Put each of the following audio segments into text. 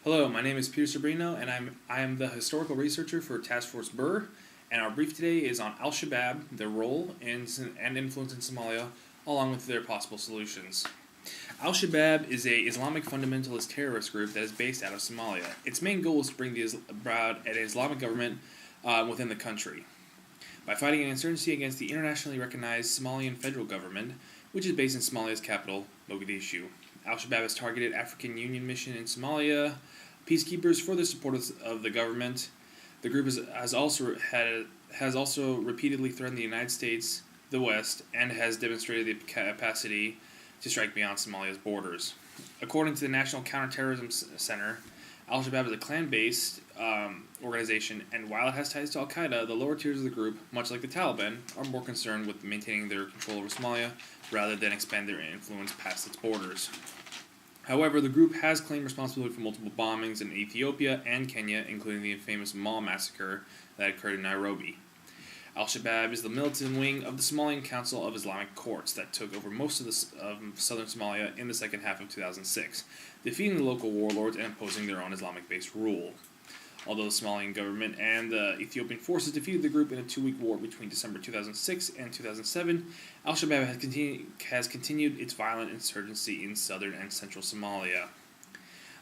Hello, my name is Peter Sobrino, and I am the historical researcher for Task Force Burr, and our brief today is on Al-Shabaab, their role and influence in Somalia, along with their possible solutions. Al-Shabaab is a Islamic fundamentalist terrorist group that is based out of Somalia. Its main goal is to bring about an Islamic government within the country by fighting an insurgency against the internationally recognized Somalian federal government, which is based in Somalia's capital, Mogadishu. Al-Shabaab has targeted African Union mission in Somalia, peacekeepers for the support of the government. The group has also repeatedly threatened the United States, the West, and has demonstrated the capacity to strike beyond Somalia's borders. According to the National Counterterrorism Center, Al-Shabaab is a clan-based organization, and while it has ties to Al-Qaeda, the lower tiers of the group, much like the Taliban, are more concerned with maintaining their control over Somalia rather than expand their influence past its borders. However, the group has claimed responsibility for multiple bombings in Ethiopia and Kenya, including the infamous Mall massacre that occurred in Nairobi. Al-Shabaab is the militant wing of the Somalian Council of Islamic Courts that took over most of southern Somalia in the second half of 2006, defeating the local warlords and imposing their own Islamic-based rule. Although the Somalian government and the Ethiopian forces defeated the group in a 2-week war between December 2006 and 2007, Al-Shabaab has continued its violent insurgency in southern and central Somalia.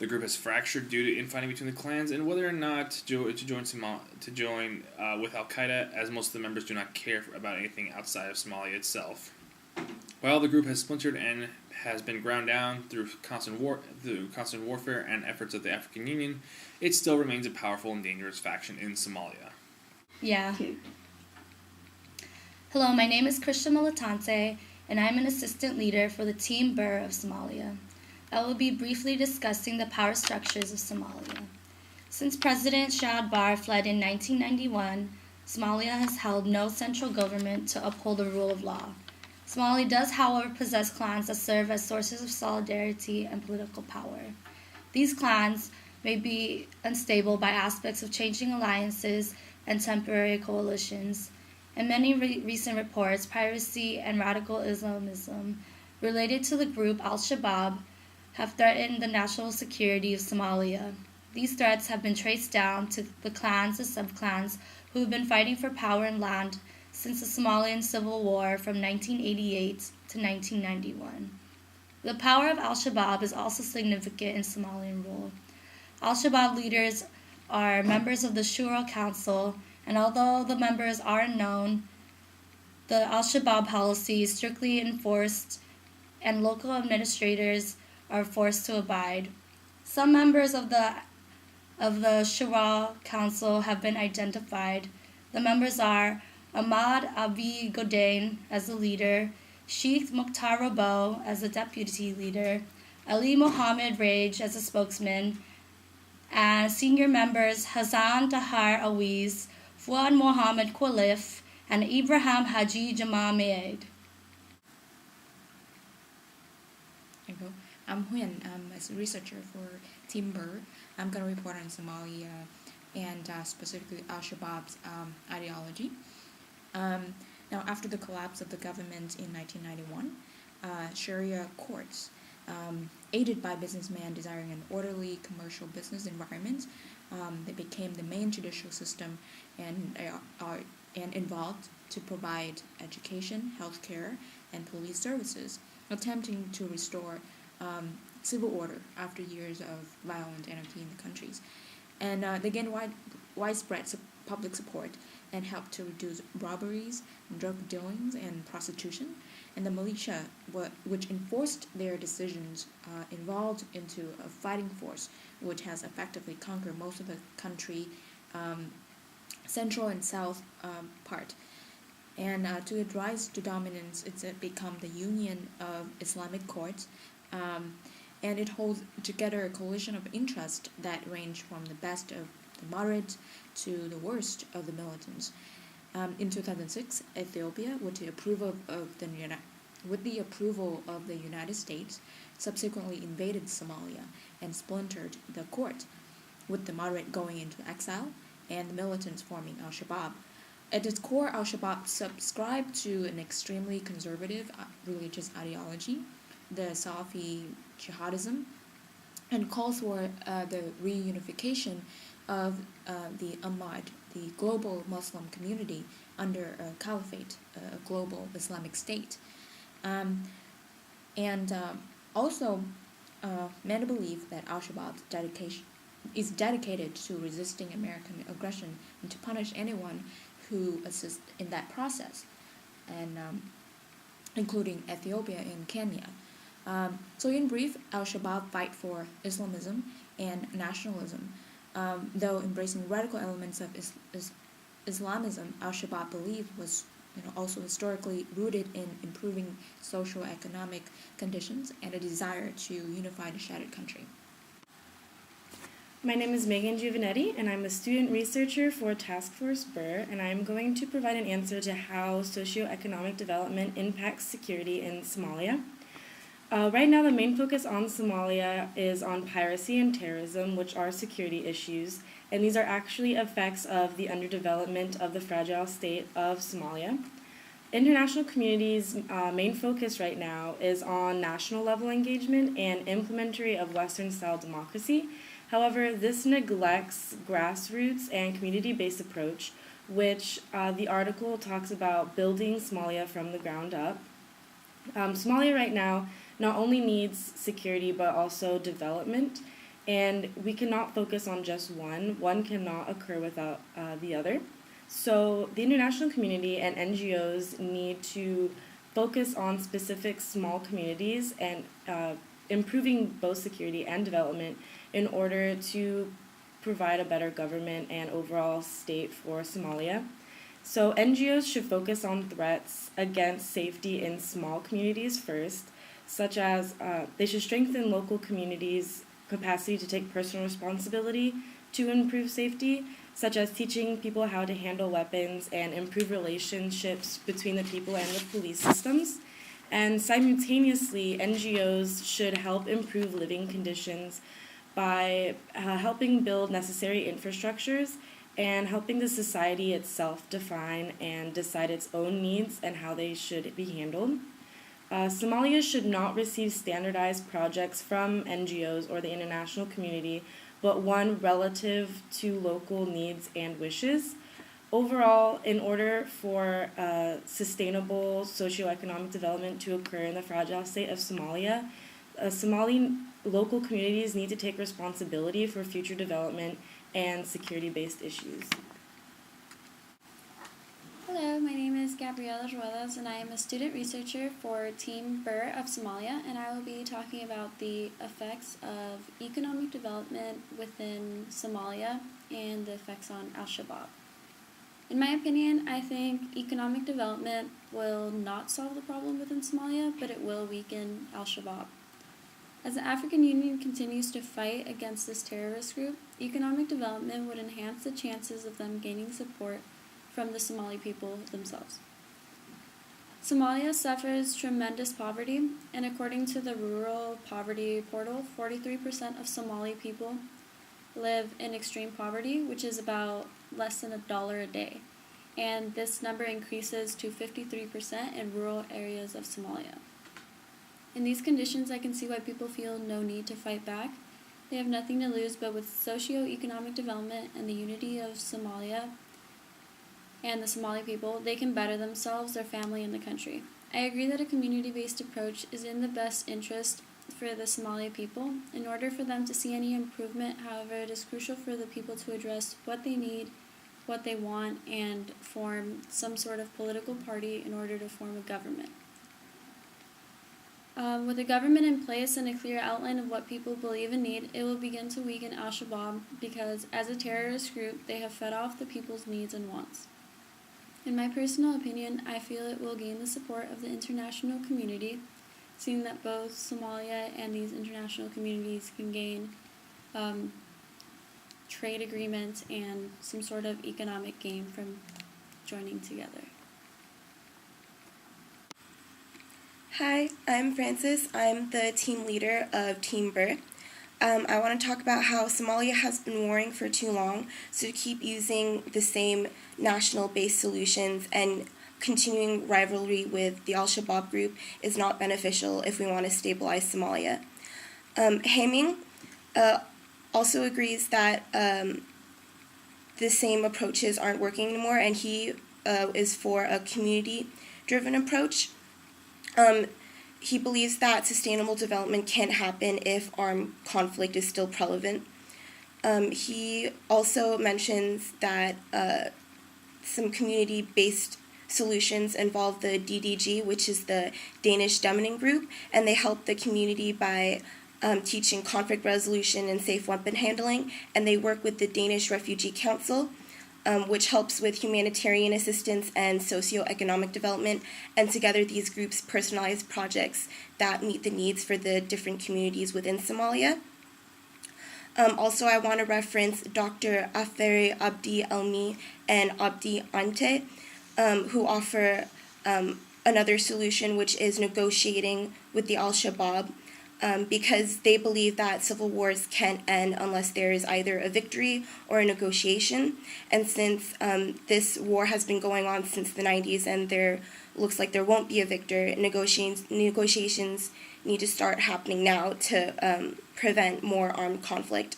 The group has fractured due to infighting between the clans and whether or not to join with Al-Qaeda, as most of the members do not care about anything outside of Somalia itself. While the group has splintered and has been ground down through constant warfare and efforts of the African Union, it still remains a powerful and dangerous faction in Somalia. Yeah. Hello, my name is Christian Militante, and I'm an assistant leader for the Team Burr of Somalia. I will be briefly discussing the power structures of Somalia. Since President Siad Barre fled in 1991, Somalia has held no central government to uphold the rule of law. Somalia does, however, possess clans that serve as sources of solidarity and political power. These clans may be unstable by aspects of changing alliances and temporary coalitions. In many recent reports, piracy and radical Islamism related to the group Al-Shabaab have threatened the national security of Somalia. These threats have been traced down to the clans and subclans who have been fighting for power and land since the Somalian Civil War from 1988 to 1991. The power of Al-Shabaab is also significant in Somalian rule. Al-Shabaab leaders are members of the Shura Council, and although the members are unknown, the Al-Shabaab policy is strictly enforced and local administrators are forced to abide. Some members of the Shura Council have been identified. The members are Ahmad Abi Godain as the leader, Sheikh Mukhtar Rabo as the deputy leader, Ali Mohammed Rage as a spokesman, and senior members Hassan Tahar Awiz, Fuad Mohammed Kwalif, and Ibrahim Haji Jama Mead. I'm Huyen. I'm a researcher for Team Burr. I'm going to report on Somalia and specifically Al-Shabaab's ideology. Now, after the collapse of the government in 1991, Sharia courts, aided by businessmen desiring an orderly commercial business environment, they became the main judicial system and involved to provide education, healthcare, and police services, attempting to restore civil order after years of violent anarchy in the countries. And they gained widespread public support and helped to reduce robberies, drug dealings, and prostitution. And the militia, which enforced their decisions, evolved into a fighting force which has effectively conquered most of the country, central and south part. And to its rise to dominance, it's become the Union of Islamic Courts, and it holds together a coalition of interests that range from the best of the moderate to the worst of the militants. In 2006, Ethiopia, with the approval of the United States, subsequently invaded Somalia and splintered the court, with the moderate going into exile and the militants forming Al-Shabaab. At its core, Al-Shabaab subscribed to an extremely conservative religious ideology, the Salafi jihadism, and calls for the reunification of the Ummah, the global Muslim community, under a caliphate, a global Islamic state. And also, many believe that Al-Shabaab is dedicated to resisting American aggression and to punish anyone who assists in that process, and including Ethiopia and Kenya. So in brief, Al-Shabaab fight for Islamism and nationalism. Though embracing radical elements of Islamism, Al-Shabaab belief was also historically rooted in improving socio-economic conditions and a desire to unify the shattered country. My name is Megan Giovanetti, and I'm a student researcher for Task Force Burr, and I'm going to provide an answer to how socio-economic development impacts security in Somalia. Right now, the main focus on Somalia is on piracy and terrorism, which are security issues, and these are actually effects of the underdevelopment of the fragile state of Somalia. International community's main focus right now is on national level engagement and implementation of Western-style democracy. However, this neglects grassroots and community-based approach, which the article talks about building Somalia from the ground up. Somalia right now not only needs security but also development, and we cannot focus on just one. One cannot occur without the other. So the international community and NGOs need to focus on specific small communities and improving both security and development in order to provide a better government and overall state for Somalia. So NGOs should focus on threats against safety in small communities first, such as they should strengthen local communities' capacity to take personal responsibility to improve safety, such as teaching people how to handle weapons and improve relationships between the people and the police systems. And simultaneously, NGOs should help improve living conditions by helping build necessary infrastructures and helping the society itself define and decide its own needs and how they should be handled. Somalia should not receive standardized projects from NGOs or the international community, but one relative to local needs and wishes. Overall, in order for sustainable socioeconomic development to occur in the fragile state of Somalia, Somali local communities need to take responsibility for future development and security-based issues. Hello, my name is Gabriela Ruelas, and I am a student researcher for Team Burr of Somalia, and I will be talking about the effects of economic development within Somalia and the effects on Al-Shabaab. In my opinion, I think economic development will not solve the problem within Somalia, but it will weaken Al-Shabaab. As the African Union continues to fight against this terrorist group, economic development would enhance the chances of them gaining support from the Somali people themselves. Somalia suffers tremendous poverty, and according to the Rural Poverty Portal, 43% of Somali people live in extreme poverty, which is about less than $1 a day. And this number increases to 53% in rural areas of Somalia. In these conditions, I can see why people feel no need to fight back. They have nothing to lose, but with socio-economic development and the unity of Somalia and the Somali people, they can better themselves, their family, and the country. I agree that a community-based approach is in the best interest for the Somali people. In order for them to see any improvement, however, it is crucial for the people to address what they need, what they want, and form some sort of political party in order to form a government. With a government in place and a clear outline of what people believe and need, it will begin to weaken Al-Shabaab because, as a terrorist group, they have fed off the people's needs and wants. In my personal opinion, I feel it will gain the support of the international community, seeing that both Somalia and these international communities can gain trade agreements and some sort of economic gain from joining together. Hi, I'm Frances. I'm the team leader of Team Burr. I want to talk about how Somalia has been warring for too long, so to keep using the same national-based solutions and continuing rivalry with the Al-Shabaab group is not beneficial if we want to stabilize Somalia. Haming, also agrees that the same approaches aren't working anymore, and he is for a community-driven approach. He believes that sustainable development can't happen if armed conflict is still prevalent. He also mentions that some community-based solutions involve the DDG, which is the Danish Demining Group, and they help the community by teaching conflict resolution and safe weapon handling, and they work with the Danish Refugee Council, which helps with humanitarian assistance and socio-economic development, and together these groups personalize projects that meet the needs for the different communities within Somalia. Also, I want to reference Dr. Aferi Abdi Elmi and Abdi Ante, who offer another solution, which is negotiating with the Al-Shabaab, because they believe that civil wars can't end unless there is either a victory or a negotiation. And since this war has been going on since the 90s and there looks like there won't be a victor, negotiations need to start happening now to prevent more armed conflict.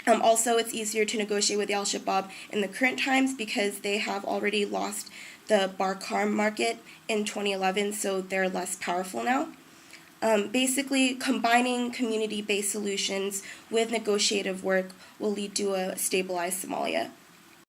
Also, it's easier to negotiate with the Al-Shabaab in the current times because they have already lost the Barkhane market in 2011, so they're less powerful now. Basically, combining community-based solutions with negotiative work will lead to a stabilized Somalia.